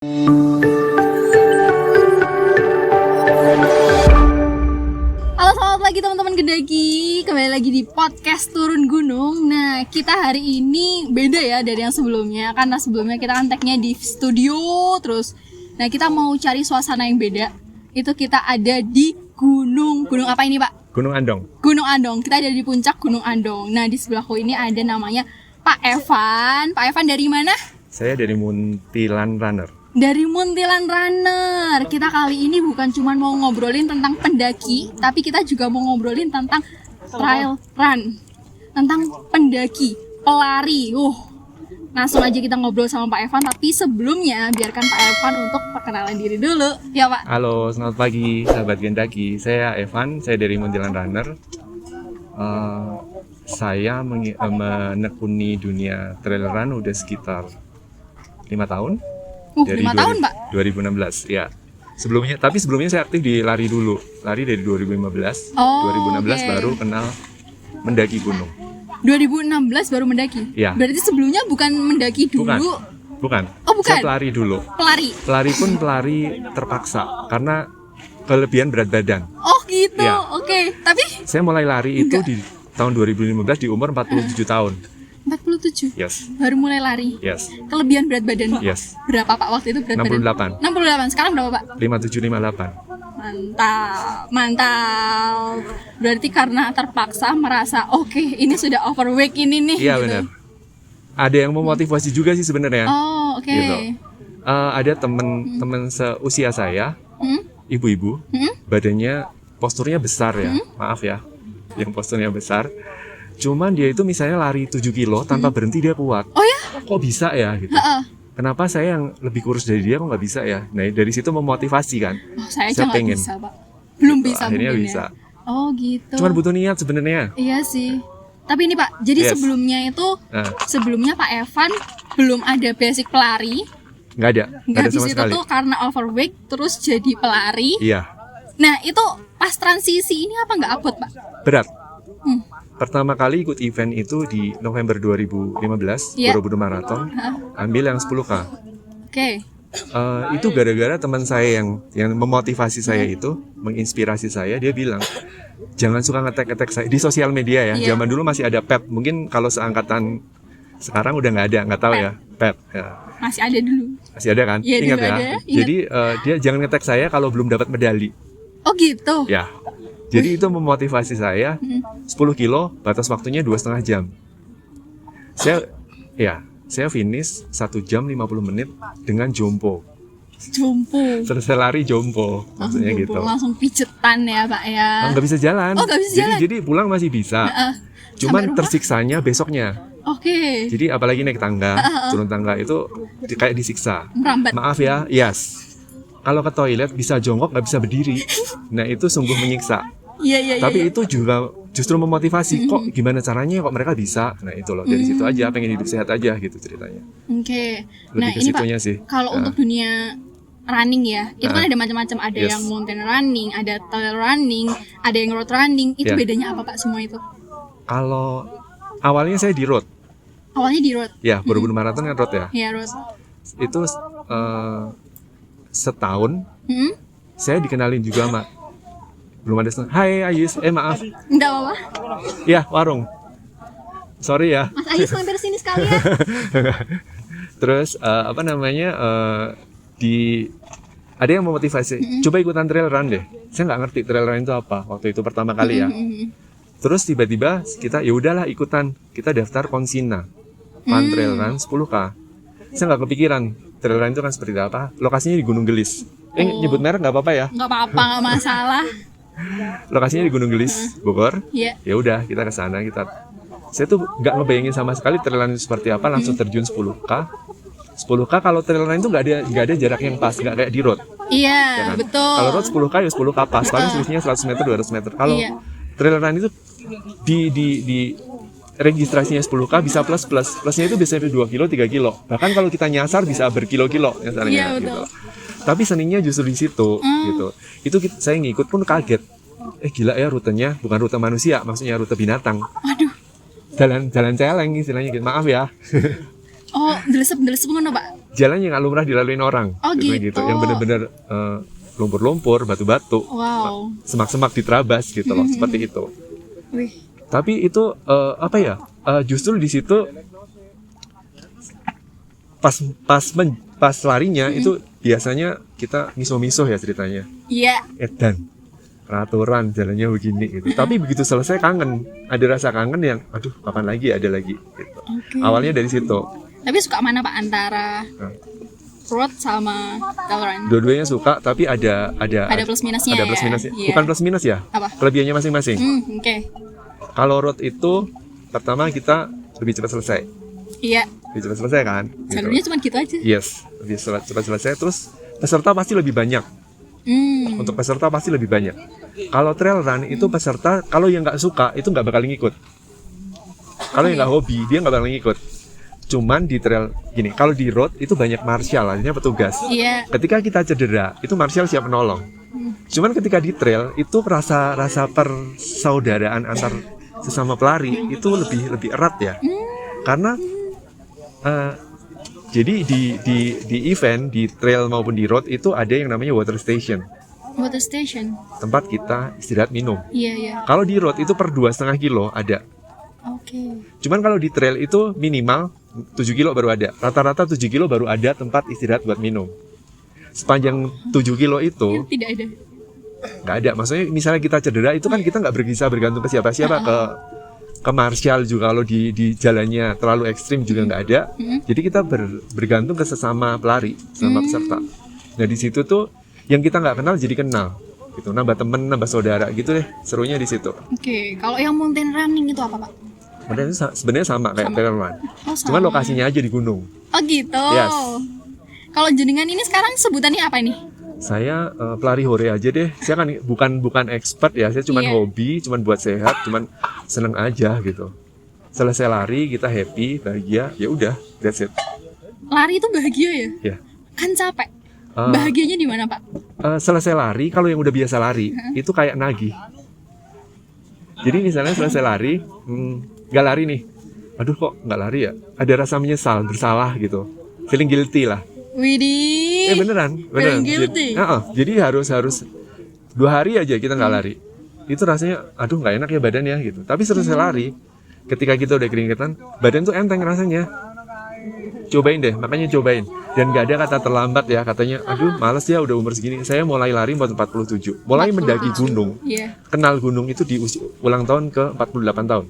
Halo, selamat pagi teman-teman Gendaki. Kembali lagi di podcast Turun Gunung. Nah, kita hari ini beda ya dari yang sebelumnya. Karena sebelumnya kita kan tag-nya di studio terus. Nah, kita mau cari suasana yang beda. Itu kita ada di gunung. Gunung apa ini, Pak? Gunung Andong. Gunung Andong. Kita ada di puncak Gunung Andong. Nah, di sebelahku ini ada namanya Pak Evan. Pak Evan dari mana? Saya dari Muntilan Runner. Dari Muntilan Runner. Kita kali ini bukan cuma mau ngobrolin tentang pendaki, tapi kita juga mau ngobrolin tentang trail run, tentang pendaki, pelari. Langsung aja kita ngobrol sama Pak Evan, tapi sebelumnya biarkan Pak Evan untuk perkenalan diri dulu. Ya, Pak. Halo, selamat pagi sahabat Gendaki. Saya Evan, saya dari Muntilan Runner. Saya menekuni dunia trail run udah sekitar 5 tahun. Dari 5 tahun, Pak? 2016, ya. Sebelumnya saya aktif di lari dulu. Lari dari 2015. 2016 okay. Baru kenal mendaki gunung. 2016 baru mendaki? Ya. Berarti sebelumnya bukan mendaki dulu? Bukan. Oh, bukan? Saya pelari dulu. Pelari? Pelari pun pelari terpaksa, karena kelebihan berat badan. Oh gitu, Ya. Oke. Tapi? Saya mulai lari itu di tahun 2015 di umur 47 tahun. 47? Yes. Baru mulai lari? Yes. Kelebihan berat badan, Pak? Yes. Berapa, Pak, waktu itu berat 68. badan? 68. Sekarang berapa, Pak? 5758. Mantap. Berarti karena terpaksa merasa, oke, ini sudah overweight ini nih. Iya, gitu. benar. Ada yang memotivasi juga sih sebenarnya. Oh, oke. Gitu. Ada teman seusia saya, ibu-ibu, badannya posturnya besar ya. Maaf ya, yang posturnya besar. Cuman dia itu misalnya lari 7 kilo tanpa berhenti dia kuat. Oh ya? Kok bisa ya gitu. Kenapa saya yang lebih kurus dari dia kok nggak bisa ya? Nah, dari situ memotivasi kan. Oh, saya aja nggak pengen. bisa, Pak. Belum Gitu, bisa akhirnya mungkin bisa. ya. Oh gitu. Cuman butuh niat sebenarnya. Iya sih. Tapi ini, Pak, jadi Yes. sebelumnya itu, sebelumnya Pak Evan belum ada basic pelari. Nggak ada Habis sama itu sekali. tuh karena overweight terus jadi pelari. Iya, Nah, itu pas transisi ini apa nggak abot, Pak? berat. Pertama kali ikut event itu di November 2015, Iya. Borobudur Marathon, ambil yang 10K. Oke. Itu gara-gara teman saya yang memotivasi saya itu, menginspirasi saya, dia bilang, jangan suka ngetek-ngetek saya di sosial media ya. Iya. Zaman dulu masih ada Pep, mungkin kalau seangkatan sekarang udah nggak ada, nggak tahu ya, Pep. Ya. Masih ada dulu. Masih ada kan? Iya, Ingat dulu ya. ada, ingat. Jadi dia jangan ngetek saya kalau belum dapat medali. Oh gitu. Ya. Jadi itu memotivasi saya. 10 kilo, batas waktunya 2,5 jam. Saya finish 1 jam 50 menit dengan jompo. Jompo. Selesai lari jompo, maksudnya Jompo. gitu. Langsung pijetan ya, Pak ya. Nggak bisa jalan. Oh, nggak bisa jalan. Jadi pulang masih bisa. Sampai Cuman rumah? tersiksanya besoknya. Oke. Jadi apalagi naik tangga, turun tangga itu kayak disiksa. Merambat. Maaf ya, yes. Kalau ke toilet bisa jongkok, nggak bisa berdiri. Nah itu sungguh menyiksa. Iya. Tapi itu juga justru memotivasi. Kok gimana caranya kok mereka bisa? Nah itu loh, dari situ aja pengen hidup sehat aja gitu ceritanya. Oke. Lebih Nah, ke ini Pak, situnya sih. kalau untuk dunia running ya, itu kan ada macam-macam. Ada Yes. yang mountain running, ada trail running, ada yang road running. Itu Ya. bedanya apa, Pak, semua itu? Kalau awalnya saya di road, Awalnya di road. ya Borobudur Marathon kan road ya. Ya, road. Itu setahun Hmm? saya dikenalin juga sama belum ada Hai Ayus, maaf, Enggak apa-apa. ya warung. Sorry ya. Mas Ayus mampir sini sekali ya. Terus ada yang memotivasi, coba ikutan trail run deh. Saya nggak ngerti trail run itu apa waktu itu pertama kali ya. Terus tiba-tiba kita ya udahlah ikutan. Kita daftar Konsina, Fun Trail Run 10K. Saya nggak kepikiran trail run itu kan seperti apa. Lokasinya di Gunung Gelis. Nyebut merek nggak apa-apa ya. Enggak apa-apa, enggak masalah. Lokasinya di Gunung Gelis, Bogor. Iya. Ya udah kita ke sana. Saya tuh nggak ngebayangin sama sekali trail run itu seperti apa. Langsung terjun 10K. 10K kalau trail run itu nggak ada jarak yang pas, nggak kayak di road. Iya, Ya kan? betul. Kalau road 10K ya 10K pas. Paling selisihnya 100 meter 200 meter. Kalau Iya. trail run itu di registrasinya 10K bisa plusnya itu bisa 2 kilo 3 kilo, bahkan kalau kita nyasar bisa berkilo-kilo nyasarnya. Iya, gitu. betul. Tapi seninya justru di situ gitu. Saya ngikut pun kaget, gila ya rutenya bukan rute manusia, maksudnya rute binatang. Waduh. Jalan celeng istilahnya gitu. Maaf ya. Oh, delesep ngono, Pak. jalan yang nggak lumrah dilaluin orang. Oh, gitu. Yang benar-benar lumpur-lumpur, batu-batu, Wow. semak-semak diterabas gitu loh, seperti itu. Wih. Tapi itu justru di situ pas larinya itu biasanya kita miso-miso ya ceritanya. Iya. Edan, peraturan jalannya begini gitu. Tapi begitu selesai kangen, ada rasa kangen yang, aduh kapan lagi ada lagi gitu. Oke. Awalnya dari situ. Tapi suka mana Pak antara Nah, road sama trail run? dua-duanya suka, tapi ada Ada plus minusnya ada ya? plus minusnya. Iya. Bukan plus minus ya? Apa? Kelebihannya masing-masing. Oke. Kalau road itu pertama kita lebih cepat selesai. Iya. Lebih cepat selesai kan? Gitu. Jalurnya cuma gitu aja. Yes, lebih cepat selesai. Terus peserta pasti lebih banyak. Untuk peserta pasti lebih banyak. Kalau trail run itu peserta, kalau yang nggak suka itu nggak bakal ngikut. Kalau yang nggak hobi dia nggak bakal ngikut. Cuman di trail gini, kalau di road itu banyak marshal, artinya petugas. Iya. Ketika kita cedera, itu marshal siap menolong. Cuman ketika di trail itu rasa persaudaraan antar sesama pelari itu lebih erat ya. Karena jadi di event di trail maupun di road itu ada yang namanya water station, Water station. tempat kita istirahat minum. Iya, iya. Kalau di road itu per 2,5 kilo ada. Oke. Cuman kalau di trail itu minimal 7 kilo baru ada. Rata-rata 7 kilo baru ada tempat istirahat buat minum. Sepanjang 7 kilo itu Tidak ada. nggak ada. Maksudnya misalnya kita cedera itu kan kita nggak bisa bergantung ke siapa-siapa, ke marshal juga. Kalau di jalannya terlalu ekstrim juga nggak ada. Jadi kita bergantung ke sesama pelari, sama peserta. Nah di situ tuh yang kita nggak kenal jadi kenal, gitu. Nambah temen, nambah saudara, gitu deh. Serunya di situ. Oke. Kalau yang mountain running itu apa Pak? Kemudian itu sebenarnya sama kayak trail run. Oh, sama. Cuman lokasinya aja di gunung. Oh gitu. Yes. Kalau jenengan ini sekarang sebutannya apa ini? Saya pelari hore aja deh. Saya kan bukan expert ya. Saya cuman Iya. hobi, cuman buat sehat, cuman seneng aja gitu. Selesai lari kita happy, bahagia, ya udah, that's it. Lari itu bahagia ya? Ya. Kan capek. Eh, Bahagianya di mana Pak? Selesai lari, kalau yang udah biasa lari, itu kayak nagih. Jadi misalnya selesai lari, nggak lari nih. Aduh kok nggak lari ya? Ada rasa menyesal, bersalah gitu. Feeling guilty lah. Widih. Beneran. Feeling guilty. Jadi harus 2 hari aja kita nggak lari. Itu rasanya, aduh nggak enak ya badan ya gitu. Tapi selesai lari, ketika kita udah keringetan, badan tuh enteng rasanya. Cobain deh, makanya cobain. Dan nggak ada kata terlambat ya, katanya, aduh males ya udah umur segini. Saya mulai lari umur 47, mulai mendaki gunung. Iya. Kenal gunung itu di ulang tahun ke 48 tahun.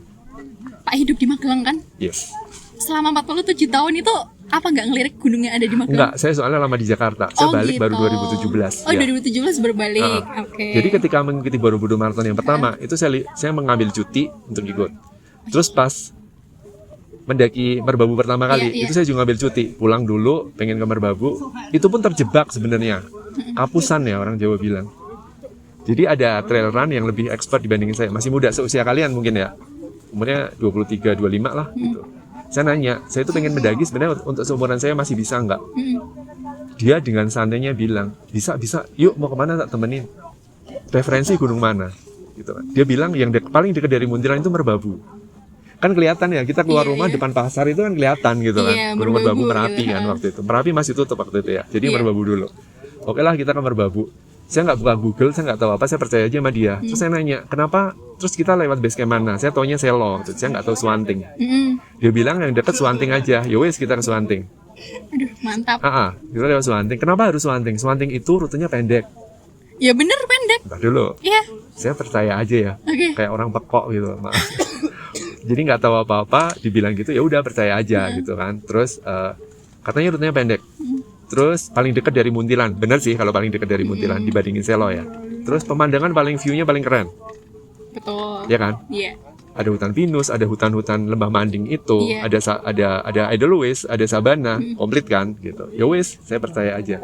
Pak hidup di Magelang kan? Yes. Selama 47 tahun itu apa nggak ngelirik gunung yang ada di Magelang? Enggak, saya soalnya lama di Jakarta. Saya balik gitu. baru 2017. Oh, ya. 2017 berbalik. Ah. Oke. Jadi ketika mengikuti Borobudur Marathon yang pertama, itu saya mengambil cuti untuk ikut. Terus pas mendaki Merbabu pertama kali, Iya. itu saya juga ngambil cuti. Pulang dulu, pengen ke Merbabu. Itu pun terjebak sebenarnya. Kapusan ya orang Jawa bilang. Jadi ada trail run yang lebih expert dibandingin saya. Masih muda, seusia kalian mungkin ya. Umurnya 23, 25 lah gitu. Saya nanya, saya itu pengen mendaki sebenarnya untuk seumuran saya masih bisa nggak? Dia dengan santainya bilang, bisa, yuk mau kemana tak temenin. Referensi gunung mana? Gitu kan. Dia bilang yang paling dekat dari Muntilan itu Merbabu. Kan kelihatan ya, kita keluar Iya, rumah iya. depan pasar itu kan kelihatan gitu kan. Iya, Gunung Merbabu, Merbabu Merapi gitu, kan ha. waktu itu. Merapi masih tutup waktu itu ya. Jadi Iya. Merbabu dulu. Oke lah kita ke Merbabu. Saya nggak buka Google, saya nggak tahu apa, saya percaya aja sama dia. Terus saya nanya, kenapa? Terus kita lewat base camp mana? Saya taunya Selo, saya nggak tahu Swanting. Dia bilang yang dekat Swanting aja. Yowes kita ke Swanting. Aduh, mantap. Kita lewat Swanting. Kenapa harus Swanting? Swanting itu rutenya pendek. Ya bener pendek. Entar dulu. Iya. Saya percaya aja ya. Oke. Kayak orang pekok gitu. Jadi nggak tahu apa-apa, dibilang gitu ya udah percaya aja gitu kan. Terus katanya rutenya pendek. Terus paling dekat dari Muntilan. Bener sih kalau paling dekat dari Muntilan dibandingin Selo ya. Terus pemandangan paling view-nya paling keren. Betul. Ya kan? Iya. Ada hutan pinus, ada hutan-hutan lembah manding itu, Iya. ada Edelweiss, ada sabana, komplit kan gitu. Ya wis, saya percaya aja.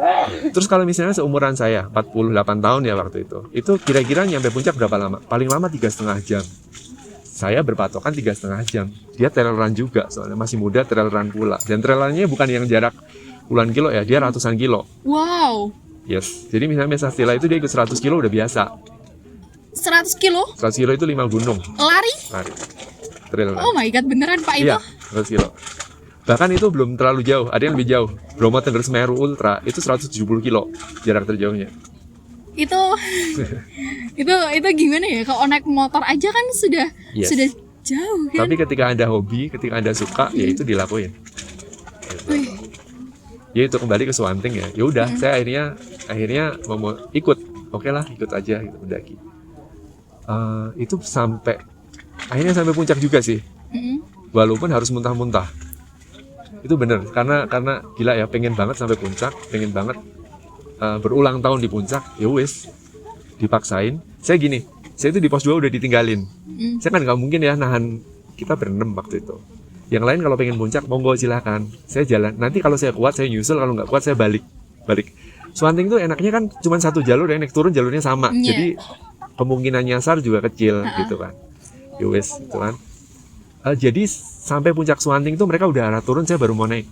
Terus kalau misalnya seumuran saya, 48 tahun ya waktu itu kira-kira nyampe puncak berapa lama? Paling lama 3,5 jam. Saya berpatokan 3,5 jam. Dia trail run juga, soalnya masih muda trail run pula. Dan trail runnya bukan yang jarak puluhan kilo ya, dia ratusan kilo. Wow. Yes, jadi misalnya Sastila itu dia ikut 100 kilo udah biasa. 100 kilo 100 kilo itu 5 gunung. lari. Lari. Trail run. Oh my god, beneran Pak itu? Iya, 100 kilo. Bahkan itu belum terlalu jauh, ada yang lebih jauh. Bromo Tengger Semeru Ultra itu 170 kilo jarak terjauhnya. Itu itu gimana ya? Kalau naik motor aja kan sudah Yes. sudah jauh kan. Tapi ketika Anda hobi, ketika Anda suka, ya itu dilakuin. Gitu. Wih, Ya itu kembali ke Swanting ya. Ya udah, saya akhirnya mau ikut. Oke lah, ikut aja gitu mendaki. Itu akhirnya sampai puncak juga sih. mm-mm. Walaupun harus muntah-muntah. Itu bener karena gila ya, pengen banget sampai puncak, pengen banget berulang tahun di puncak. Ya wis, dipaksain. Saya itu di pos 2 udah ditinggalin. Saya kan nggak mungkin ya nahan, kita berenam waktu itu. Yang lain kalau pengen puncak monggo silakan, saya jalan. Nanti kalau saya kuat saya nyusul, kalau nggak kuat saya balik. Swanting tuh enaknya kan cuma satu jalur ya, naik turun jalurnya sama. Iya. Jadi kemungkinan nyasar juga kecil gitu kan. Ya wis, gitu kan. Jadi sampai puncak Swanting tuh mereka udah arah turun, saya baru mau naik.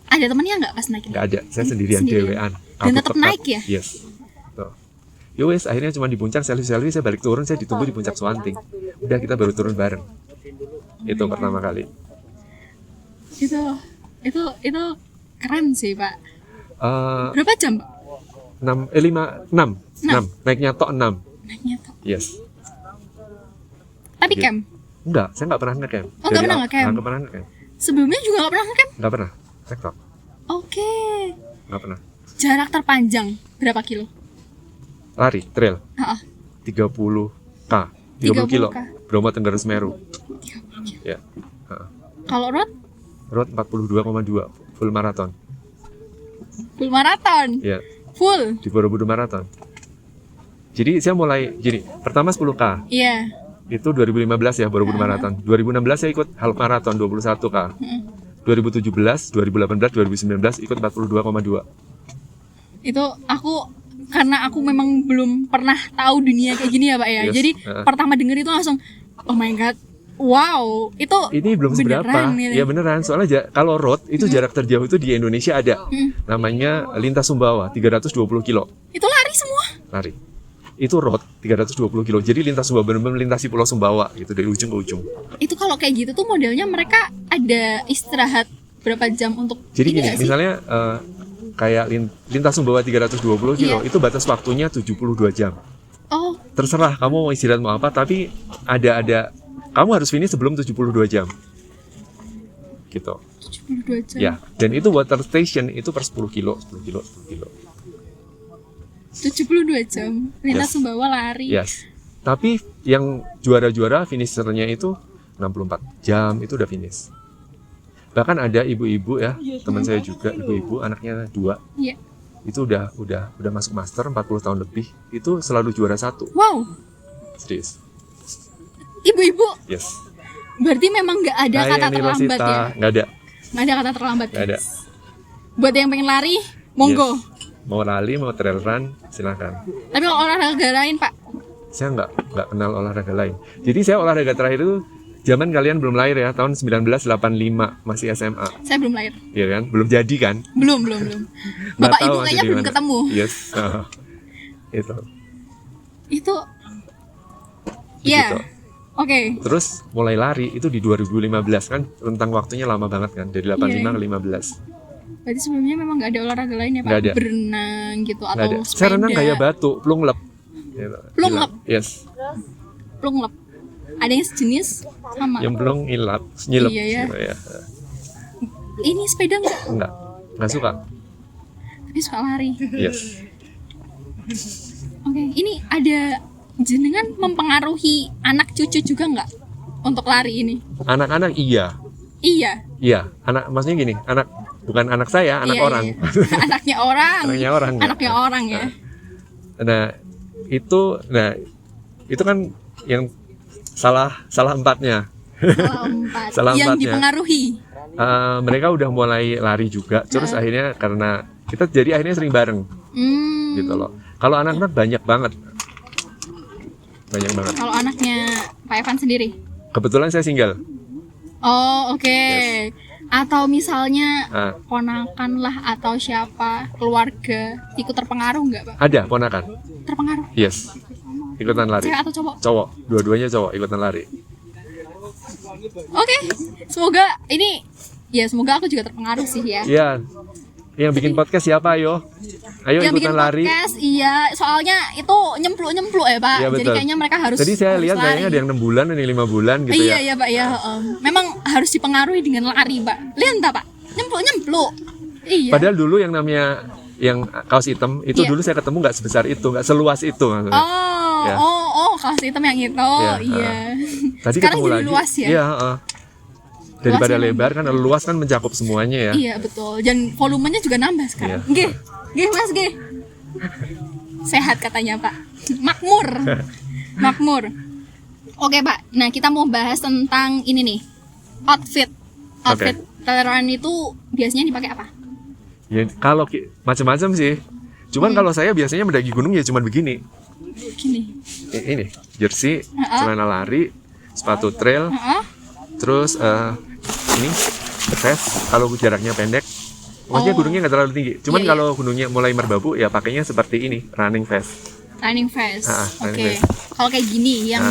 Ada temennya nggak pas naik? Nggak ada, saya sendirian dewean. Dan Kabut tetap pekat. naik ya? Yes. Tuh. Ya wes, akhirnya cuma di puncak selfie, saya balik turun, saya ditunggu di puncak Swanting. Udah, kita baru turun bareng. Itu pertama kali. Itu keren sih, Pak. Eh, Berapa jam, Pak? 6. Naiknya tok 6. Naiknya tuh. Yes. Tapi Gitu. camp. Enggak, saya nggak pernah ngecamp. Oh, nggak pernah ngecamp? Nggak pernah ngecamp. Sebelumnya juga nggak pernah camp? Nggak pernah. Tektok. Oke. Nggak pernah. Jarak terpanjang berapa kilo? Lari, trail. Heeh. 30K. 30 kilo. 30K. Bromo Tengger Semeru. 30 kilo. Ya. Kalau road Road 42,2. Full maraton. full maraton. Ya. Full. Di Borobudur Marathon. Jadi saya mulai gini, pertama 10K. Iya. Itu 2015 ya, Borobudur Marathon. 2016 saya ikut half marathon 21K. 2017, 2018, 2019 ikut 42,2. Itu karena aku memang belum pernah tahu dunia kayak gini ya, Pak ya. Yes. Jadi pertama denger itu langsung oh my god. Wow, itu Ini belum seberapa. beneran gitu. Ya beneran, soalnya kalau road itu jarak terjauh itu di Indonesia ada. Namanya Lintas Sumbawa, 320 kilo Itu lari semua. lari. Itu road 320 kilo. Jadi Lintas Sumbawa benar-benar melintasi Pulau Sumbawa gitu dari ujung ke ujung. Itu kalau kayak gitu tuh modelnya mereka ada istirahat berapa jam untuk Jadi ini gini, nggak sih? misalnya kayak Lintas Sumbawa 320 kilo Iya. itu batas waktunya 72 jam. Oh, Terserah kamu mau istirahat mau apa, tapi ada kamu harus finish sebelum 72 jam. Gitu. 72 jam. Ya, dan itu water station itu per 10 kilo. 72 jam. Lintas Yes. Sumbawa lari. Yes. Tapi yang juara-juara finishernya itu 64 jam itu udah finish. Bahkan ada ibu-ibu ya, teman saya juga ibu-ibu, anaknya 2. Iya. Itu udah masuk master 40 tahun lebih, itu selalu juara 1. Wow. Serius. Ibu-ibu Yes. berarti memang nggak ada Kayak kata terlambat ya. nggak ada. Nggak ada kata terlambat. Nggak ada. Buat yang pengen lari, monggo. Yes. Mau rally, mau trail run, silakan. Tapi kalau olahraga lain, Pak, Saya nggak kenal olahraga lain. Jadi saya olahraga terakhir itu zaman kalian belum lahir ya, tahun 1985, masih SMA. saya belum lahir. Iya kan? Belum jadi kan? Belum. Nggak Bapak tahu Ibu masih kayaknya di belum mana. ketemu. Yes. Itu. Itu Iya. Begitu. Oke. Terus mulai lari itu di 2015 kan, rentang waktunya lama banget kan, dari 85 Iya. ke 15. Berarti sebelumnya memang nggak ada olahraga lain ya, Pak? Nggak ada. Berenang gitu Nggak atau ada. sepeda. Saya renang kayak batu, plunglep. Gitu. Plunglep? Hilang. Yes. Plunglep. Ada yang sejenis sama. Yang belum nyilap. Iya, ya. Ya. Ini sepeda Nggak suka. tapi suka lari. Yes. Oke, ini ada jenengan mempengaruhi anak cucu juga nggak untuk lari ini? Anak-anak iya. Iya. Anak maksudnya gini, bukan anak saya, anak Iya, orang. iya. Anaknya orang. Anaknya orang. Ya. Anaknya orang ya. Nah, itu kan yang salah empatnya. Salah Yang empatnya. dipengaruhi. Mereka udah mulai lari juga, terus akhirnya karena kita jadi akhirnya sering bareng gitu loh. Kalau anak-anak banyak banget. Kalau anaknya Pak Evan sendiri? Kebetulan saya single. Oh, oke. Yes. Atau misalnya Ah. ponakan lah atau siapa keluarga ikut terpengaruh nggak, Pak? Ada ponakan. Terpengaruh. Yes. Ikutan lari. Cewek atau cowok? Cowok, dua-duanya cowok ikutan lari. Oke. Semoga ini Ya semoga aku juga terpengaruh sih ya. Iya. Yang bikin podcast siapa ayo? Ayo Yang ikutan bikin lari. podcast, iya, soalnya itu nyempluk ya Pak. Iya, Jadi betul. kayaknya mereka harus. Tadi saya harus lihat lari. kayaknya ada yang 6 bulan, ada yang 5 bulan gitu Iya ya. iya Pak ya. Memang harus dipengaruhi dengan lari Pak. Lihat tak Pak? Nyempluk. Iya. Padahal dulu yang namanya yang kaos hitam itu Iya. dulu saya ketemu nggak sebesar itu, nggak seluas itu maksudnya. Ya. Kaos hitam yang itu. Iya, Iya. Tadi Sekarang ketemu jadi lagi. luas ya. Iya, daripada Luasnya lebar kan luas kan mencakup semuanya ya. Iya betul. Dan volumenya juga nambah sekarang. Iya. Nggih Mas nggih. Sehat katanya Pak. Makmur. Makmur. Oke Pak. Nah kita mau bahas tentang ini nih. Outfit. Outfit trail run itu biasanya dipakai apa? Ya, kalau macam-macam sih. Cuman kalau saya biasanya mendaki gunung ya cuma begini. Gini. Ini jersey, celana lari, sepatu trail, terus ini vest kalau jaraknya pendek. Maksudnya gunungnya nggak terlalu tinggi. Cuman Iya, iya. kalau gunungnya mulai merbabu ya pakainya seperti ini, running vest. Running vest. running Oke. vest. Kalau kayak gini yang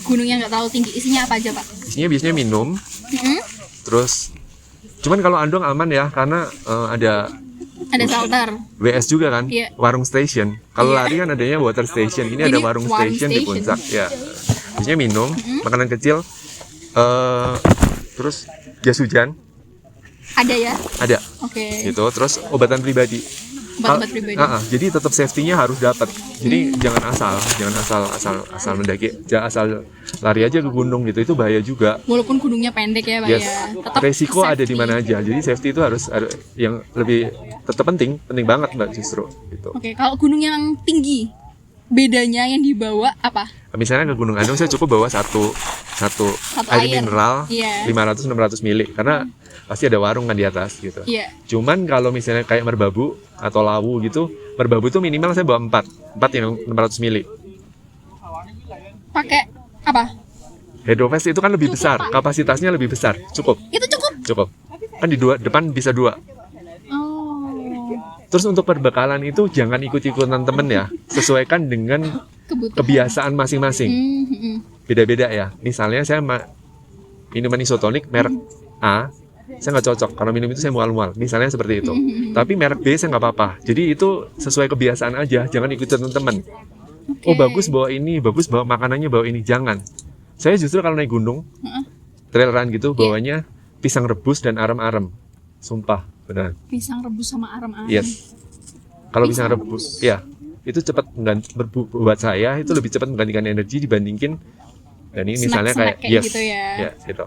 gunungnya nggak terlalu tinggi, isinya apa aja Pak? Isinya biasanya minum, Mm-mm. terus cuman kalau andong aman ya karena ada Ada shelter. WS juga kan, Iya. warung station. Kalau Iya. lari kan adanya water station, ini ada Ini warung warung station di station. puncak. Ya, biasanya minum, makanan kecil, terus jas hujan Ada ya? ada, Oke. gitu. Terus obatan pribadi. Obat-obat pribadi. Jadi tetap safety-nya harus dapat. Jadi jangan asal mendaki, jangan asal lari aja ke gunung gitu, itu bahaya juga. Walaupun gunungnya pendek ya Pak Yes. ya. Tetap Resiko ada di safety. mana aja. Jadi safety itu harus yang lebih tetap penting banget Mbak justru gitu. Oke, kalau gunung yang tinggi, bedanya yang dibawa apa? Misalnya ke Gunung Andong saya cukup bawa satu air air. mineral Iya. 500-600 mili karena pasti ada warung kan di atas gitu. Iya. Cuman kalau misalnya kayak merbabu atau lawu gitu, merbabu itu minimal saya bawa 4 yang 600 mili. Pakai apa? Hydrovest itu kan lebih Cukup, besar, Pak. kapasitasnya lebih besar. Cukup. Itu cukup. Kan di depan bisa 2. Oh. Terus untuk perbekalan itu jangan ikut-ikutan temen ya. Sesuaikan dengan Kebutuhan. kebiasaan masing-masing. Beda-beda ya. Misalnya saya minuman isotonik merek A, saya nggak cocok. Kalau minum itu saya mual-mual. Misalnya seperti itu. Tapi merek B saya nggak apa-apa. Jadi itu sesuai kebiasaan aja. Jangan ikutin temen. Oke. Oh bagus bawa ini, bagus bawa makanannya bawa ini. Jangan. Saya justru kalau naik gunung, trail run gitu, bawanya pisang rebus dan arem-arem. Sumpah, benar. Pisang rebus sama arem-arem. Yes. Kalau pisang Pisang rebus, ya itu cepat buat saya itu lebih cepat menggantikan energi dibandingin dan ini misalnya Snack-snack kayak kayak yes, gitu ya. gitu.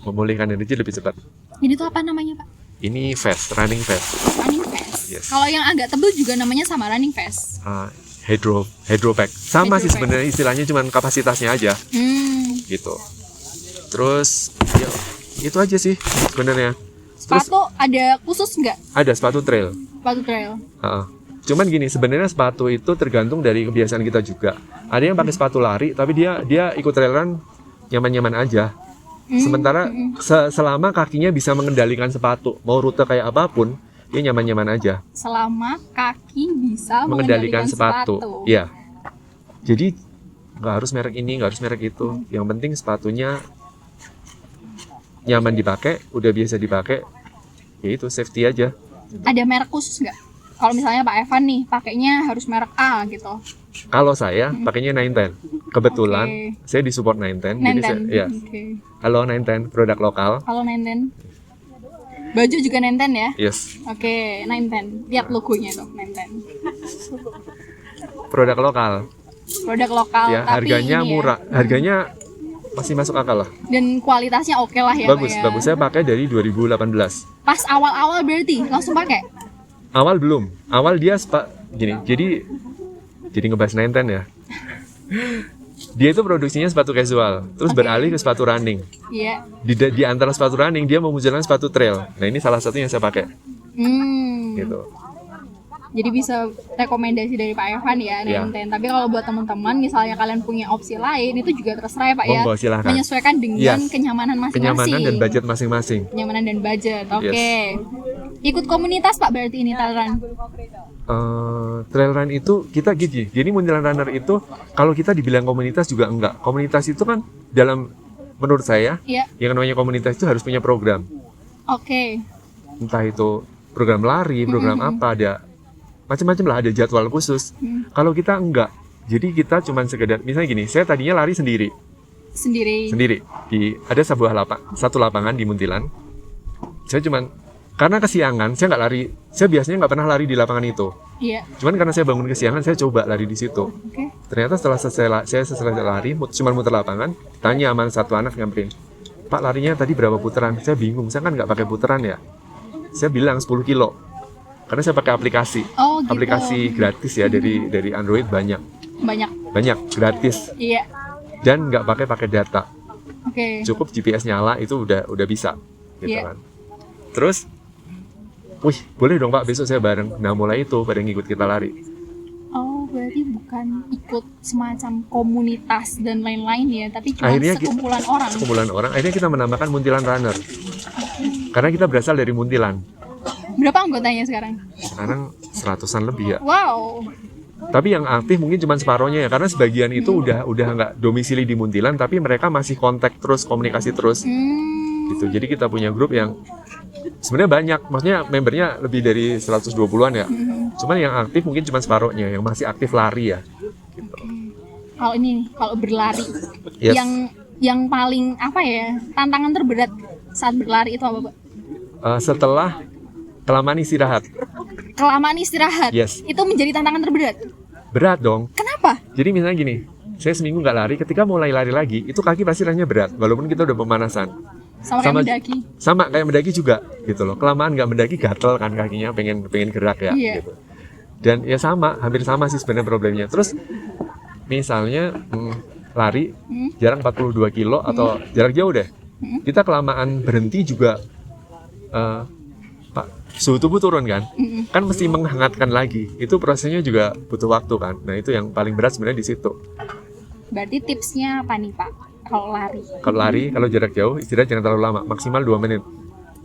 Memulihkan energi lebih cepat. Ini tuh apa namanya Pak? Ini vest, running vest, Running vest. Yes. Kalau yang agak tebal juga namanya sama running vest. hydro pack. Sama sih Hydro pack. sebenarnya istilahnya cuman kapasitasnya aja gitu. Terus ya itu aja sih sebenarnya. Sepatu ada khusus nggak? Ada sepatu trail. Sepatu trail. Cuman gini, sebenarnya sepatu itu tergantung dari kebiasaan kita juga. Ada yang pakai sepatu lari, tapi dia ikut trail run nyaman-nyaman aja. Sementara selama kakinya bisa mengendalikan sepatu, mau rute kayak apapun, dia nyaman-nyaman aja. Selama kaki bisa Mengendalikan sepatu. Iya. Jadi nggak harus merek ini, nggak harus merek itu. Yang penting sepatunya nyaman dipakai, udah biasa dipakai, ya itu safety aja. Ada merek khusus nggak? Kalau misalnya Pak Evan nih pakainya harus merek A gitu. Kalau saya pakainya 910. Kebetulan Oke. saya disupport 910. Jadi saya, 910. ya. Oke. Halo 910, produk lokal. Kalau 910. Baju juga 910 ya? Yes, Oke, 910. Lihat logonya tuh, 910. produk lokal. Produk lokal Ya, tapi harganya ini ya, murah. Harganya masih masuk akal lah. dan kualitasnya oke lah ya, Bagus, Pak ya. bagus. Saya pakai dari 2018. Pas awal-awal berarti langsung pakai. Awal belum. Awal dia gini. Jadi ngebahas 910 ya. Dia itu produksinya sepatu casual, terus Oke. beralih ke sepatu running. Iya. Di antara sepatu running dia memunculkan sepatu trail. Nah, ini salah satunya yang saya pakai gitu. Jadi bisa rekomendasi dari Pak Evan ya, Iya. 910. Tapi kalau buat teman-teman misalnya kalian punya opsi lain itu juga terserah ya Pak ya. Monggo, silahkan. Menyesuaikan dengan Yes. kenyamanan masing-masing. Kenyamanan dan budget masing-masing. Kenyamanan dan budget. Oke. Yes. Ikut komunitas Pak berarti ini trail run. Trail run itu kita gini. Jadi mountain runner itu kalau kita dibilang komunitas juga enggak. Komunitas itu kan menurut saya Iya. yang namanya komunitas itu harus punya program. Oke. Entah itu program lari, program apa, ada macam-macam lah, ada jadwal khusus. Kalau kita enggak, jadi kita cuman sekedar, misalnya gini, saya tadinya lari sendiri di ada satu lapangan di Muntilan. Saya cuman karena kesiangan, saya nggak lari. Saya biasanya nggak pernah lari di lapangan itu. Iya. Cuman karena saya bangun kesiangan, saya coba lari di situ. Oke. Ternyata setelah saya selesai lari, cuma muter lapangan, tanya sama satu anak nyamperin, Pak, larinya tadi berapa putaran? Saya bingung, saya kan nggak pakai putaran ya. Saya bilang 10 kilo, karena saya pakai aplikasi. Oh, gitu. Aplikasi gratis ya, dari Android banyak gratis, Iya. dan nggak pakai data. Oke. Cukup GPS nyala itu udah bisa, gitu Iya. kan. Terus, wih, boleh dong Pak, besok saya bareng. Nah, mulai itu pada ngikut kita lari. Oh, berarti bukan ikut semacam komunitas dan lain-lain ya, tapi cuma Akhirnya sekumpulan orang. Akhirnya kita menambahkan Muntilan Runner. Karena kita berasal dari Muntilan. Berapa anggotanya sekarang? Sekarang 100-an lebih ya. Wow. Tapi yang aktif mungkin cuma separohnya ya, karena sebagian itu udah nggak domisili di Muntilan, tapi mereka masih kontak terus, komunikasi terus. Gitu. Jadi kita punya grup yang sebenarnya banyak, maksudnya membernya lebih dari 120-an ya. Cuman yang aktif mungkin cuma separohnya, yang masih aktif lari ya. Gitu. Kalau berlari, Yes. yang paling apa ya, tantangan terberat saat berlari itu apa, Pak? Setelah kelamaan istirahat, Kelamaan istirahat. Yes. Itu menjadi tantangan terberat. berat dong. Kenapa? Jadi misalnya gini, saya seminggu nggak lari, ketika mulai lari lagi, itu kaki pasti rasanya berat, walaupun kita udah pemanasan. Sama kayak mendaki. Sama kayak mendaki juga, gitu loh. Kelamaan nggak mendaki gatel kan kakinya, pengen gerak ya, Iya. gitu. Dan ya hampir sama sih sebenarnya problemnya. Terus misalnya lari jarak 42 kilo atau jarak jauh deh, kita kelamaan berhenti juga, Pak, suhu tubuh turun kan, kan mesti menghangatkan lagi. Itu prosesnya juga butuh waktu kan. Nah itu yang paling berat sebenarnya di situ. Berarti tipsnya apa nih, Pak? Kalau lari. Kalau jarak jauh istirahat jangan terlalu lama, maksimal 2 menit.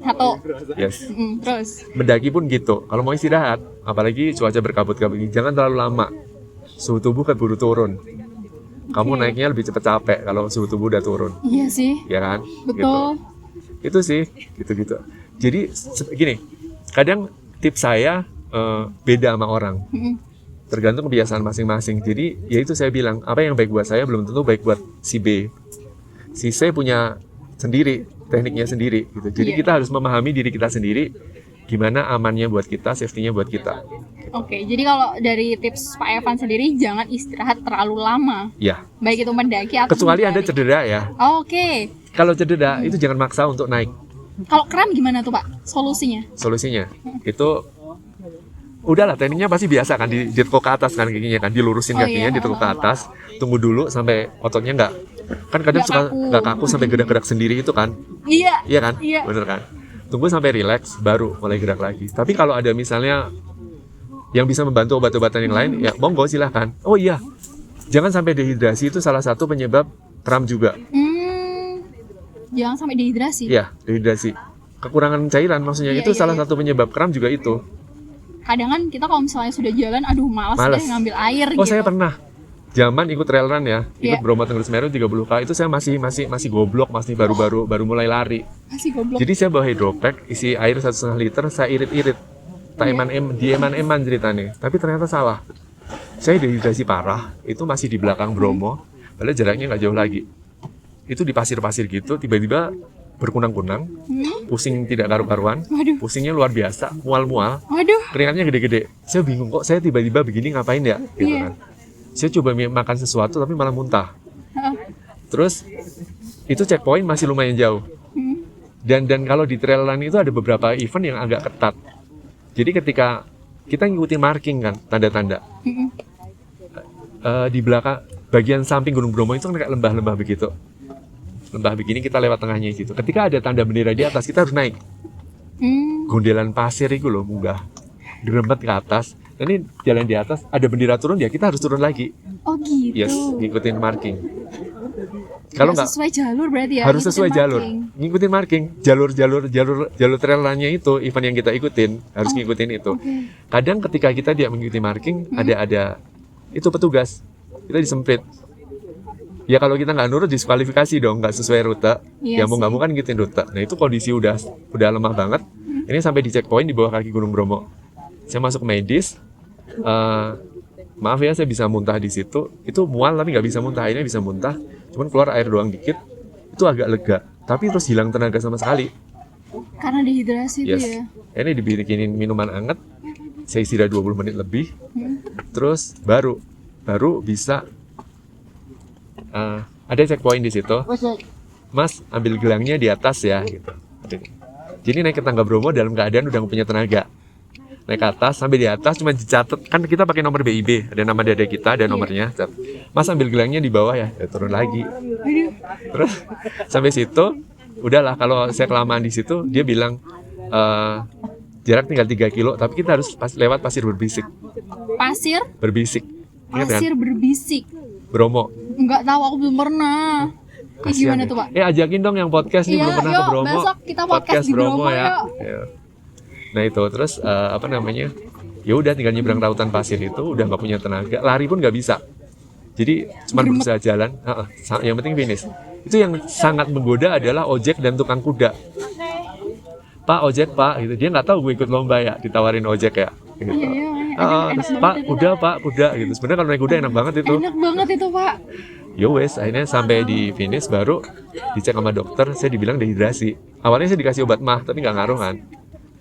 Satu. Yes. Terus. Mendaki pun gitu. Kalau mau istirahat, apalagi cuaca berkabut-kabut ini, jangan terlalu lama. Suhu tubuh keburu turun. Kamu naiknya lebih cepat capek kalau suhu tubuh udah turun. Iya sih. Ya kan? Betul. Gitu. Itu sih, gitu-gitu. Jadi gini, kadang tips saya beda sama orang. Tergantung kebiasaan masing-masing. Jadi ya itu saya bilang, apa yang baik buat saya belum tentu baik buat si B. Si C punya sendiri, tekniknya sendiri gitu. Jadi kita harus memahami diri kita sendiri, gimana amannya buat kita, safety-nya buat kita. Oke, jadi kalau dari tips Pak Evan sendiri, jangan istirahat terlalu lama. Ya, Baik itu mendaki atau kecuali Anda berlari. cedera ya. Oke. Kalau cedera itu jangan maksa untuk naik. Kalau kram gimana tuh, Pak? Solusinya? Solusinya itu udahlah, tekniknya pasti biasa kan, ditekuk ke atas kan kakinya kan, dilurusin kakinya, ditekuk ke atas, tunggu dulu sampai ototnya nggak kadang suka nggak kaku sampai gerak-gerak sendiri itu kan. Iya kan? Iya. Bener kan? Tunggu sampai rileks baru mulai gerak lagi. Tapi kalau ada misalnya yang bisa membantu obat-obatan yang lain, ya monggo silahkan. Oh iya, jangan sampai dehidrasi, itu salah satu penyebab kram juga. Jangan sampai dehidrasi. Iya, dehidrasi. Kekurangan cairan maksudnya, itu salah satu penyebab kram juga itu. Kadang kan kita kalau misalnya sudah jalan, aduh malas deh ngambil air Oh, gitu. saya pernah. Zaman ikut trail run ya, ikut Iya. Bromo Tengger Semeru 30K, itu saya masih goblok, masih baru mulai lari. Masih goblok. Jadi saya bawa hydropack, isi air 1,5 liter, saya irit-irit. Eman-eman ceritanya. Tapi ternyata salah. Saya dehidrasi parah, itu masih di belakang Bromo, padahal jaraknya nggak jauh lagi. Itu di pasir-pasir gitu, tiba-tiba berkunang-kunang, pusing tidak karu-karuan, Waduh. pusingnya luar biasa, mual-mual, Waduh. keringatnya gede-gede. Saya bingung, kok saya tiba-tiba begini ngapain ya? Gitu Iya. kan. Saya coba makan sesuatu tapi malah muntah. Terus itu checkpoint masih lumayan jauh. Dan kalau di trail run itu ada beberapa event yang agak ketat. Jadi ketika kita ngikutin marking kan, tanda-tanda. Di belakang bagian samping Gunung Bromo itu kan kayak lembah-lembah begitu. Lembah begini kita lewat tengahnya gitu. Ketika ada tanda bendera di atas, kita harus naik. Gondelan pasir itu loh, munggah. Dirempet ke atas. Dan ini jalan di atas, ada bendera turun ya, kita harus turun lagi. Oh gitu. Yes, ngikutin marking. Kalau nggak sesuai jalur berarti ya. harus ngikutin sesuai jalur, marking. ngikutin marking, jalur trail run-nya itu, event yang kita ikutin harus ngikutin itu. Kadang ketika kita tidak mengikuti marking, ada itu petugas, kita disemprit. Ya kalau kita nggak nurut diskualifikasi dong, nggak sesuai rute. Iya Ya mau nggak mau kan ngikutin rute. Nah itu kondisi udah lemah banget. Ini sampai di checkpoint di bawah kaki Gunung Bromo. Saya masuk medis. Maaf ya saya bisa muntah di situ. Itu mual tapi nggak bisa muntah. Akhirnya bisa muntah. Cuman keluar air doang dikit. Itu agak lega. Tapi terus hilang tenaga sama sekali. Karena dehidrasi itu Yes. ya. Ini dibikinin minuman anget. Saya istirahat 20 menit lebih. Terus baru bisa ada checkpoint di situ. Mas ambil gelangnya di atas ya gitu. Jadi naik ke tangga Bromo dalam keadaan udah punya tenaga. Naik ke atas sampai di atas cuma dicatat kan kita pakai nomor BIB, ada nama dada kita, ada nomornya. Mas ambil gelangnya di bawah ya, turun lagi. Terus sampai situ udahlah kalau saya kelamaan di situ dia bilang jarak tinggal 3 kilo tapi kita harus lewat pasir berbisik. Pasir Ingat kan? berbisik. Bromo. Enggak tahu, aku belum pernah. Kayak Kasian gimana ya. tuh, Pak? Ajakin dong yang podcast nih Iya, belum pernah yuk, ke Bromo. besok kita podcast di Bromo, ya. yuk. Iya. Nah itu terus apa namanya? Ya udah tinggal nyebrang rautan pasir itu udah nggak punya tenaga, lari pun nggak bisa. Jadi cuma berusaha jalan. Yang penting finish. Itu yang sangat menggoda adalah ojek dan tukang kuda. Pak ojek pak, gitu dia nggak tahu gue ikut lomba ya, ditawarin ojek ya. Gitu. Iya, Terus, Pak kuda gitu. Sebenarnya kalau naik kuda enak banget itu. Enak banget itu, Pak. Yo wes, akhirnya sampai di finish baru dicek sama dokter, saya dibilang dehidrasi. Awalnya saya dikasih obat mah, tapi nggak ngaruh kan,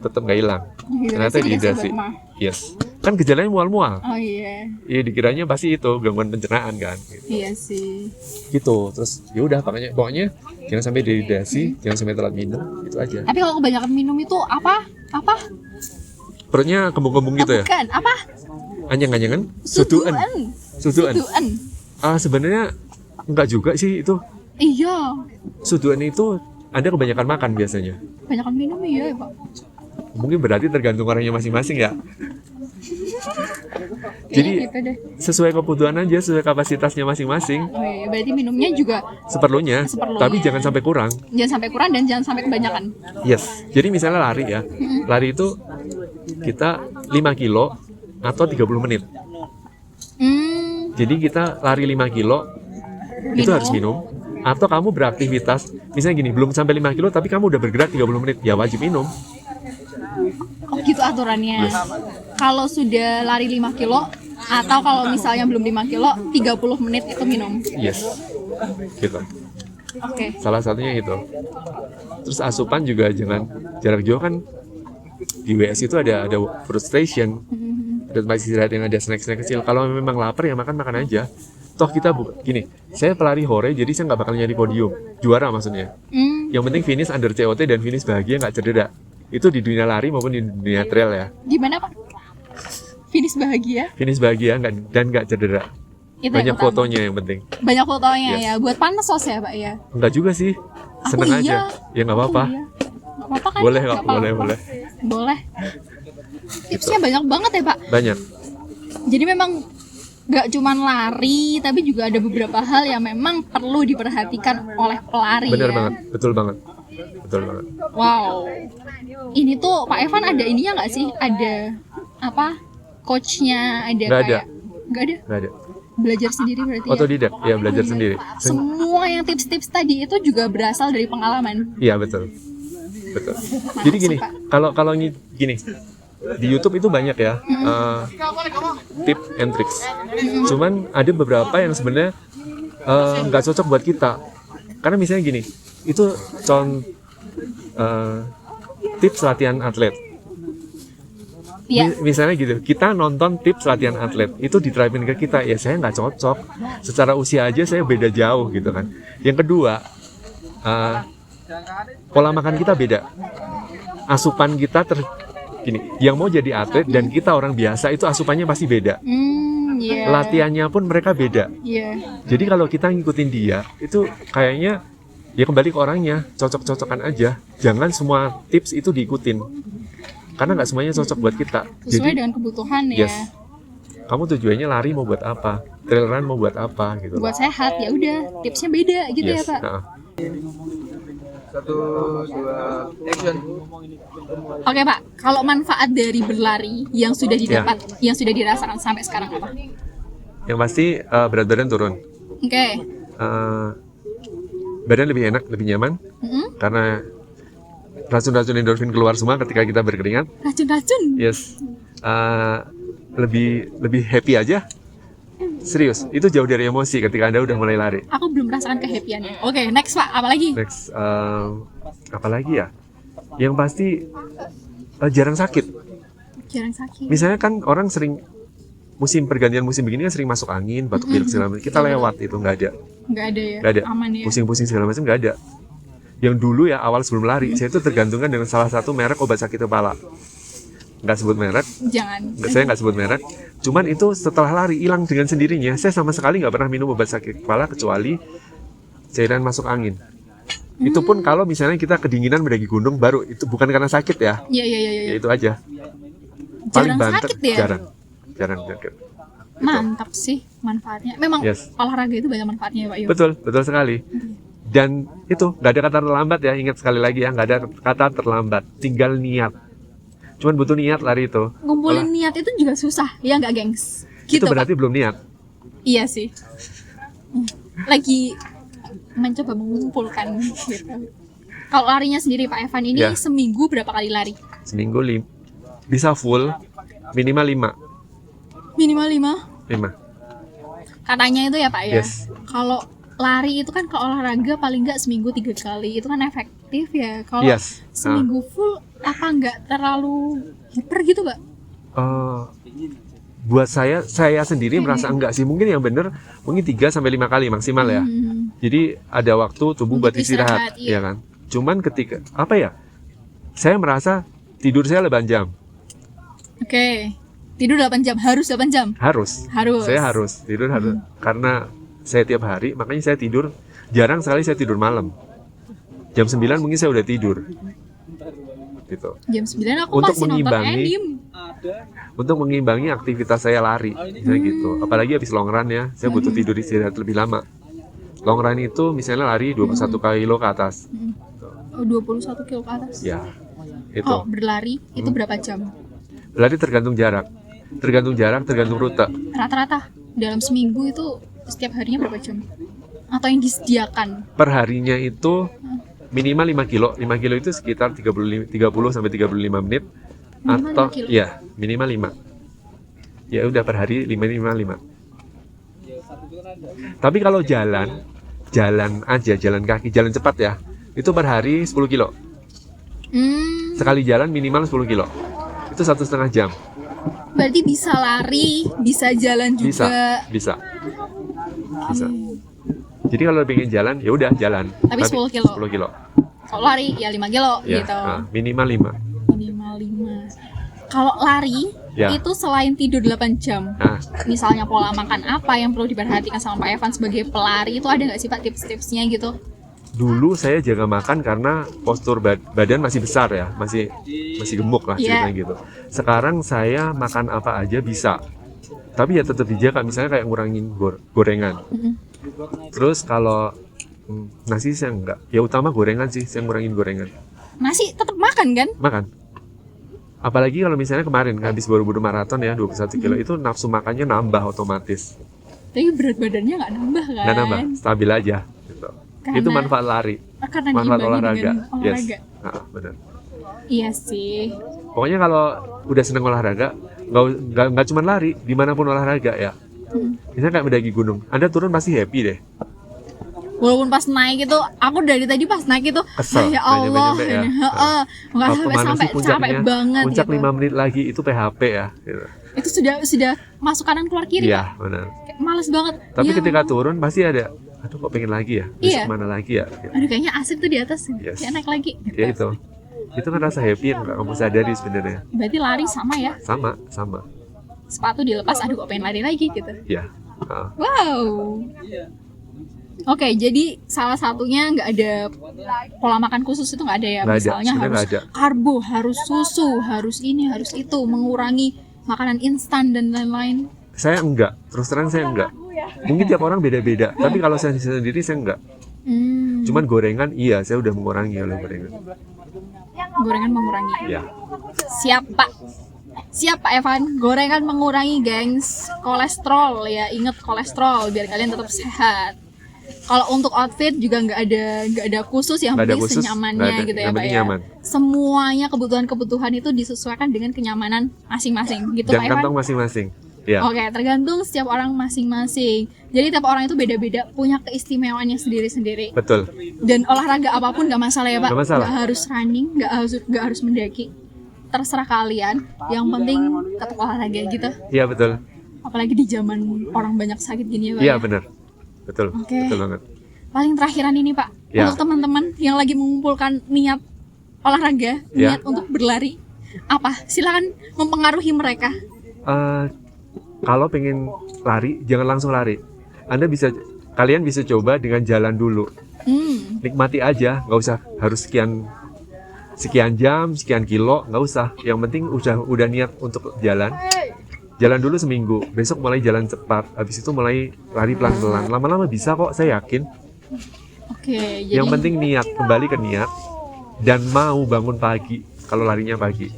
tetap nggak hilang. Ternyata dehidrasi. Yes, kan gejalanya mual-mual. Oh iya. Iya dikiranya pasti itu gangguan pencernaan kan. Gitu. Iya sih. Gitu, terus ya udah pokoknya jangan sampai dehidrasi, jangan sampai telat minum, itu aja. Tapi kalau kebanyakan minum itu apa? Perutnya kembung-kembung gitu ya? Bukan, apa? Anjang-anjangan? Suduan. Sebenarnya enggak juga sih itu. Iya. Suduan itu Anda kebanyakan makan biasanya. Kebanyakan minum iya, Pak. Mungkin berarti tergantung orangnya masing-masing ya. Jadi gitu deh. sesuai kebutuhan aja, sesuai kapasitasnya masing-masing. Oh iya, berarti minumnya juga Seperlunya. Tapi jangan sampai kurang. Jangan sampai kurang dan jangan sampai kebanyakan. Yes. Jadi misalnya lari ya. Lari itu kita 5 kilo atau 30 menit. Jadi kita lari 5 kilo itu harus minum. Atau kamu beraktivitas, misalnya gini, belum sampai 5 kilo tapi kamu udah bergerak 30 menit, ya wajib minum. Oh gitu aturannya. Kalau sudah lari 5 kilo atau kalau misalnya belum 5 kilo 30 menit itu minum. Yes. Gitu. Oke. Salah satunya itu. Terus asupan juga jangan jarak jauh kan. Di WS itu ada food station. Ada tempat istirahat yang ada snack-snack kecil. Kalau memang lapar ya makan aja. Toh kita gini, saya pelari hore jadi saya nggak bakal nyari podium. Juara maksudnya. Yang penting finish under COT dan finish bahagia nggak cedera. Itu di dunia lari maupun di dunia trail ya. Gimana, Pak? Finish bahagia? Finish bahagia dan nggak cedera. Itu Banyak fotonya yang penting. Banyak fotonya Yes. ya, buat pansos ya, Pak ya. Enggak juga sih. Seneng Iya. aja. Ya nggak apa-apa. Iya. Nggak apa-apa kan? Boleh Nggak kok, apa-apa. Boleh. Tipsnya banyak banget ya, Pak. Banyak. Jadi memang nggak cuman lari, tapi juga ada beberapa hal yang memang perlu diperhatikan oleh pelari. Bener ya. banget. Betul banget. Wow. Ini tuh Pak Evan ada ininya nggak sih? Ada apa? Coachnya ada Nggak kayak? Nggak ada. Nggak ada. Belajar sendiri berarti ya? Otodidak. Ya belajar sendiri. Semua yang tips-tips tadi itu juga berasal dari pengalaman. Iya betul. Jadi gini, kalau gini di YouTube itu banyak ya tip and tricks. Cuman ada beberapa yang sebenarnya nggak cocok buat kita. Karena misalnya gini, itu tips latihan atlet. Iya. Misalnya gitu, kita nonton tips latihan atlet itu diterapin ke kita, ya saya nggak cocok. Secara usia aja saya beda jauh gitu kan. Yang kedua, pola makan kita beda. Asupan kita gini, yang mau jadi atlet dan kita orang biasa itu asupannya pasti beda. Yeah. Latihannya pun mereka beda. Yeah. Jadi kalau kita ngikutin dia, itu kayaknya ya kembali ke orangnya, cocok-cocokan aja. Jangan semua tips itu diikutin. Karena nggak semuanya cocok buat kita. Sesuai dengan kebutuhan ya. Yes. Kamu tujuannya lari mau buat apa? Trail run mau buat apa gitu. Buat sehat ya udah, tipsnya beda gitu ya, Pak. 1, 2, action. Oke, Pak. Kalau manfaat dari berlari yang sudah didapat, yang sudah dirasakan sampai sekarang apa? Yang pasti berat badan turun. Oke. badan lebih enak, lebih nyaman karena racun-racun endorfin keluar semua ketika kita berkeringat. Racun-racun. Yes. Lebih happy aja. Serius, itu jauh dari emosi ketika Anda udah mulai lari. Aku belum merasakan kehappiannya. Oke, next Pak, apa lagi? Next, apa lagi ya? Yang pasti jarang sakit. Jarang sakit. Misalnya kan orang sering pergantian musim begini kan sering masuk angin, batuk pilek segala macam. Kita lewat itu nggak ada. Nggak ada ya? Nggak ada. Aman ya? Pusing-pusing segala macam nggak ada. Yang dulu ya awal sebelum lari, saya itu tergantungkan dengan salah satu merek obat sakit kepala. Nggak sebut merek. Jangan. Saya nggak sebut merek. Cuman itu setelah lari hilang dengan sendirinya. Saya sama sekali nggak pernah minum obat sakit kepala kecuali cairan masuk angin. Itu pun kalau misalnya kita kedinginan mendaki gunung baru itu bukan karena sakit ya. Iya. Ya itu aja. Jarang sakit ya? Jarang sakit. Mantap sih manfaatnya. Memang olahraga itu banyak manfaatnya ya Pak Yo. Betul sekali. Dan itu nggak ada kata terlambat ya. Ingat sekali lagi ya, nggak ada kata terlambat. Tinggal niat. Cuman butuh niat lari itu. Ngumpulin niat itu juga susah, ya nggak gengs? Gitu, itu berarti Pak. belum niat. Iya sih. Lagi mencoba mengumpulkan gitu. Kalau larinya sendiri Pak Evan ini seminggu berapa kali lari? Seminggu bisa full minimal 5. Minimal 5. Katanya itu ya Pak ya. Yes. Kalau lari itu kan kalau olahraga paling nggak seminggu 3 kali, itu kan efektif ya. Kalau seminggu full apa nggak terlalu hiper gitu Pak? Buat saya sendiri merasa enggak sih. Mungkin yang bener mungkin 3-5 kali maksimal ya. Jadi ada waktu tubuh buat istirahat, ya kan. Cuman ketika saya merasa tidur saya 8 jam. Oke. Tidur 8 jam, harus 8 jam? Harus. Saya harus tidur harus. Karena saya tiap hari, makanya saya tidur jarang sekali saya tidur malam. Jam 9 mungkin saya udah tidur. Gitu. Jam 9 aku masih nonton anime. Untuk mengimbangi aktivitas saya lari, misalnya gitu. Apalagi habis long run ya, saya butuh tidur istirahat lebih lama. Long run itu misalnya lari 21 kilo ke atas. 21 kilo ke atas? Ya, itu. Berlari itu berapa jam? Berlari tergantung jarak, tergantung rute. Rata-rata dalam seminggu itu setiap harinya berapa jam? Atau yang disediakan? Per harinya itu minimal 5 kilo. 5 kilo itu sekitar 30 sampai 35 menit. Minimal atau 5 kilo? Ya, minimal 5. Ya udah per hari minimal 5. Tapi kalau jalan kaki, jalan cepat ya, itu per hari 10 kilo. Sekali jalan minimal 10 kilo. Itu 1,5 jam. Berarti bisa lari, bisa jalan juga. Bisa. Jadi kalau pengen jalan, ya udah jalan. Tapi 10 kilo. 10 kilo. Kalau lari ya 5 kilo gitu. Minimal 5. Minimal 5. Kalau lari itu selain tidur 8 jam, misalnya pola makan apa yang perlu diperhatikan sama Pak Evan sebagai pelari, itu ada nggak sih Pak tips-tipsnya gitu? Dulu saya jaga makan karena postur badan masih besar ya, masih gemuk lah ceritanya gitu. Sekarang saya makan apa aja bisa, tapi ya tetap dijaga. Misalnya kayak ngurangin gorengan. Terus kalau nasi saya enggak, ya utama gorengan sih, saya ngurangin gorengan. Nasi tetap makan kan? Makan. Apalagi kalau misalnya kemarin habis buru-buru maraton ya 21 kilo itu nafsu makannya nambah otomatis. Tapi berat badannya nggak nambah kan? Nggak nambah, stabil aja. Gitu. Itu manfaat lari. Karena manfaat olahraga. Yes. Benar. Iya sih. Pokoknya kalau udah seneng olahraga, nggak cuma lari, dimanapun olahraga ya. Misalnya kayak mendaki gunung, Anda turun pasti happy deh. Walaupun pas naik itu, aku dari tadi pas naik itu, kesel, ya Allah, sampai capek banget. Puncak gitu. 5 menit lagi itu PHP ya. Gitu. Itu sudah masuk kanan keluar kiri. Iya, benar. Kayak males banget. Tapi ketika turun pasti ada, aduh kok pengen lagi ya, besok mana lagi ya. Gitu. Aduh kayaknya asik tuh di atas, kayak naik lagi. Gitu. Ya itu kan rasa happy yang nggak kamu sadari sebenarnya. Berarti lari sama ya? Sama. Sepatu dilepas, aduh kok pengen lari lagi gitu. Iya. Wow. Oke, jadi salah satunya nggak ada pola makan khusus itu nggak ada ya? Nggak Misalnya ada, harus karbo, harus susu, harus ini, harus itu, mengurangi makanan instan dan lain-lain. Saya enggak, terus terang saya enggak. Mungkin tiap orang beda-beda, tapi kalau saya sendiri saya enggak. Cuman gorengan iya, saya udah mengurangi oleh gorengan. Gorengan mengurangi. Ya. Siap Pak Evan, gorengan mengurangi gengs. Kolesterol ya, ingat kolesterol biar kalian tetap sehat. Kalau untuk outfit juga nggak ada khusus, yang Nggak ada penting khusus, senyamannya nggak ada. gitu ya Yang Pak penting ya. nyaman. Semuanya kebutuhan itu disesuaikan dengan kenyamanan masing-masing gitu Dan Pak Evan. kantong masing-masing. Ya, Oke, tergantung setiap orang masing-masing. Jadi tiap orang itu beda-beda, punya keistimewaannya sendiri-sendiri. betul. Dan olahraga apapun nggak masalah ya Pak. Nggak masalah. Nggak harus running, nggak harus mendaki. Terserah kalian. Yang penting tetap olahraga gitu. Iya, betul. Apalagi di zaman orang banyak sakit gini ya Pak. Iya, ya. benar. Betul. Oke. Betul banget. Paling terakhiran ini Pak, Ya. untuk teman-teman yang lagi mengumpulkan niat olahraga, Ya. niat untuk berlari, apa? Silakan mempengaruhi mereka. Kalau pengen lari, jangan langsung lari. Kalian bisa coba dengan jalan dulu. Nikmati aja, nggak usah harus sekian jam, sekian kilo, nggak usah. Yang penting udah niat untuk jalan. Jalan dulu seminggu, besok mulai jalan cepat, habis itu mulai lari pelan-pelan. Lama-lama bisa kok, saya yakin. Oke, jadi Yang penting niat, kembali ke niat, dan mau bangun pagi kalau larinya pagi.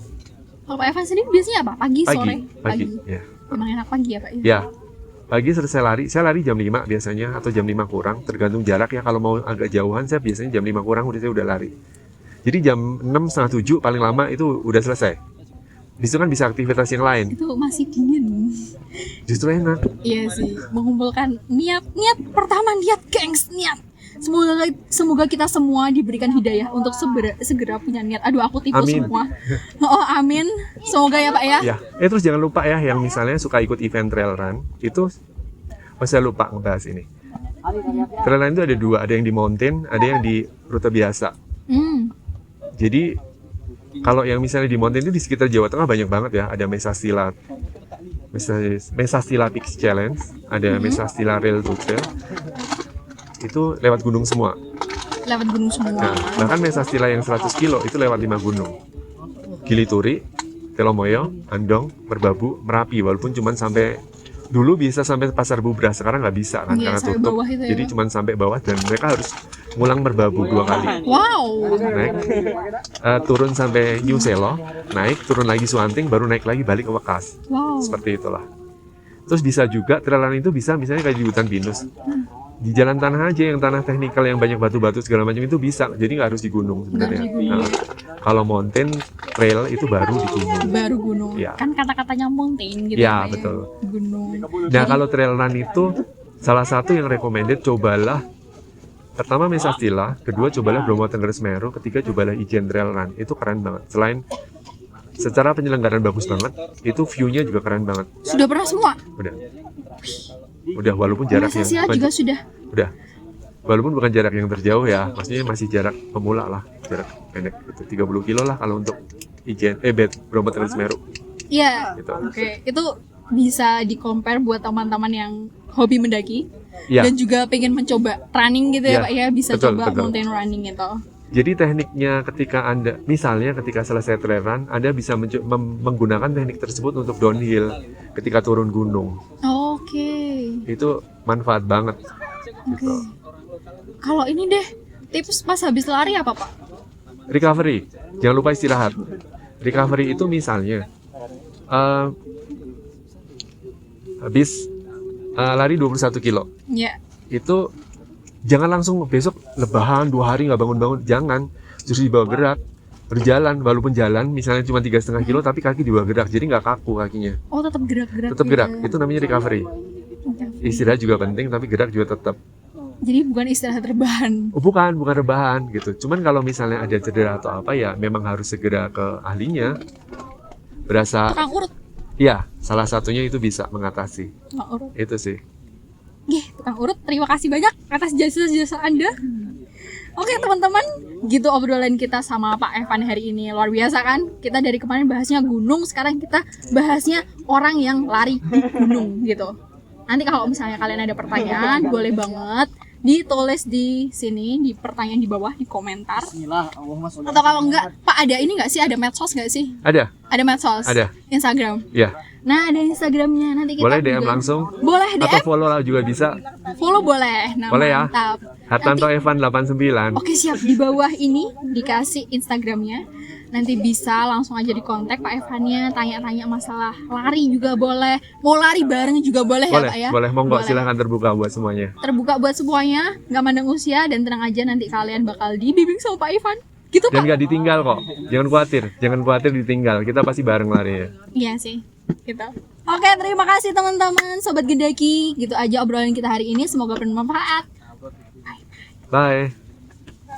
kalau Pak Evan sendiri biasanya apa? Pagi, sore? Pagi. Ya. Emang enak pagi ya Pak? Ya, pagi selesai lari, saya lari jam 5 biasanya, atau jam 5 kurang, tergantung jarak ya. Kalau mau agak jauhan, saya biasanya jam 5 kurang saya udah lari. Jadi jam 6, setengah 7 paling lama itu udah selesai. Di situ kan bisa aktivitas yang lain, Itu masih dingin. justru enak. Iya sih, mengumpulkan niat pertama, niat gengs, niat. Semoga kita semua diberikan hidayah untuk segera punya niat. Aduh, aku tipu Amin. semua. Oh, amin. Semoga ya Pak ya. Ya, terus jangan lupa ya, yang misalnya suka ikut event trail run, itu, saya lupa ngebahas ini. Trail run itu ada dua, ada yang di mountain, ada yang di rute biasa. Jadi kalau yang misalnya di mountain itu di sekitar Jawa Tengah banyak banget ya. Ada Mesastila Peaks Challenge, ada Mesastila Rail to Trail. Itu lewat gunung semua. Lewat gunung semua. Nah, bahkan Mesastila yang 100 kilo itu lewat 5 gunung. Gilituri, Telomoyo, Andong, Merbabu, Merapi. Walaupun cuma sampai dulu bisa sampai Pasar Bubra, sekarang nggak bisa kan Iya, karena sampai tutup. bawah itu ya, Jadi Pak? cuma sampai bawah dan mereka harus ngulang Merbabu 2 kali. Wow. Naik, turun sampai New Selo, naik, turun lagi Suanting, baru naik lagi balik ke Wekas. Wow. Seperti itulah. Terus bisa juga trail run itu bisa misalnya kayak di hutan pinus. Di jalan tanah aja yang tanah teknikal yang banyak batu-batu segala macam itu bisa. Jadi nggak harus di gunung sebenarnya. Nggak di gunung. Nah, kalau mountain trail itu baru di gunung. Baru gunung. Ya. Kan kata-katanya mountain gitu Ya, Pak, betul. Gunung. Nah, kalau trail run itu salah satu yang recommended, cobalah pertama Mesastila, kedua cobalah Bromo Tengger Semeru, ketiga cobalah Ijen Trail Run. Itu keren banget. Selain secara penyelenggaraan bagus banget, itu view-nya juga keren banget. Sudah pernah semua? Udah walaupun jarak yang Mesastila juga sudah. udah walaupun bukan jarak yang terjauh ya, maksudnya masih jarak pemula lah, jarak pendek itu 30 kilo lah kalau untuk Bromo Tengger Semeru Iya. gitu. Oke, itu bisa di-compare buat teman-teman yang hobi mendaki Ya. dan juga pengen mencoba running gitu ya Ya, Pak ya, bisa betul, coba betul. mountain running itu. Jadi tekniknya ketika selesai trail run, Anda bisa menggunakan teknik tersebut untuk downhill ketika turun gunung. Oke. Itu manfaat banget. Oke. Kalau ini deh, tips pas habis lari apa Pak? Recovery, jangan lupa istirahat. Recovery itu misalnya habis lari 21 kilo, Ya. itu jangan langsung besok lebahan 2 hari nggak bangun-bangun, jangan, justru dibawa gerak, berjalan, walaupun jalan misalnya cuma 3,5 kilo tapi kaki dibawa gerak, jadi nggak kaku kakinya, Oh, tetap gerak-gerak. tetap gitu. gerak, itu namanya recovery. Istirahat juga penting tapi gerak juga tetap. Jadi bukan istirahat rebahan. Oh, bukan rebahan gitu. Cuman kalau misalnya ada cedera atau apa ya memang harus segera ke ahlinya. Berasa, Tukang urut. ya salah satunya itu bisa mengatasi. Tukang urut. Itu sih. Tukang urut, terima kasih banyak atas jasa-jasa Anda. Oke teman-teman, gitu obrolan kita sama Pak Evan hari ini. Luar biasa kan? Kita dari kemarin bahasnya gunung, sekarang kita bahasnya orang yang lari di gunung gitu. Nanti kalau misalnya kalian ada pertanyaan, boleh banget ditulis di sini, di pertanyaan di bawah, di komentar. Atau kalau enggak, Pak ada ini enggak sih? Ada medsos enggak sih? Ada, Ada medsos? Ada. Instagram? ya. Nah, ada Instagramnya, nanti kita Boleh DM juga- langsung Boleh atau DM, follow lah juga bisa. follow boleh. Nah, Boleh ya? mantap. Hartanto Evan 89. Oke, siap. Di bawah ini dikasih Instagramnya. Nanti bisa langsung aja di kontak Pak Evannya, tanya-tanya masalah lari juga boleh. Mau lari bareng juga boleh, Boleh, ya Pak ya? boleh, monggo Boleh. silahkan terbuka buat semuanya. Terbuka buat semuanya, nggak mandang usia, dan tenang aja nanti kalian bakal dibimbing sama Pak Ivan. Gitu Dan Pak? gak ditinggal kok. Jangan khawatir ditinggal. Kita pasti bareng lari ya. Iya sih, gitu. Oke, terima kasih teman-teman, Sobat Gendaki. Gitu aja obrolan kita hari ini, semoga bermanfaat. Bye.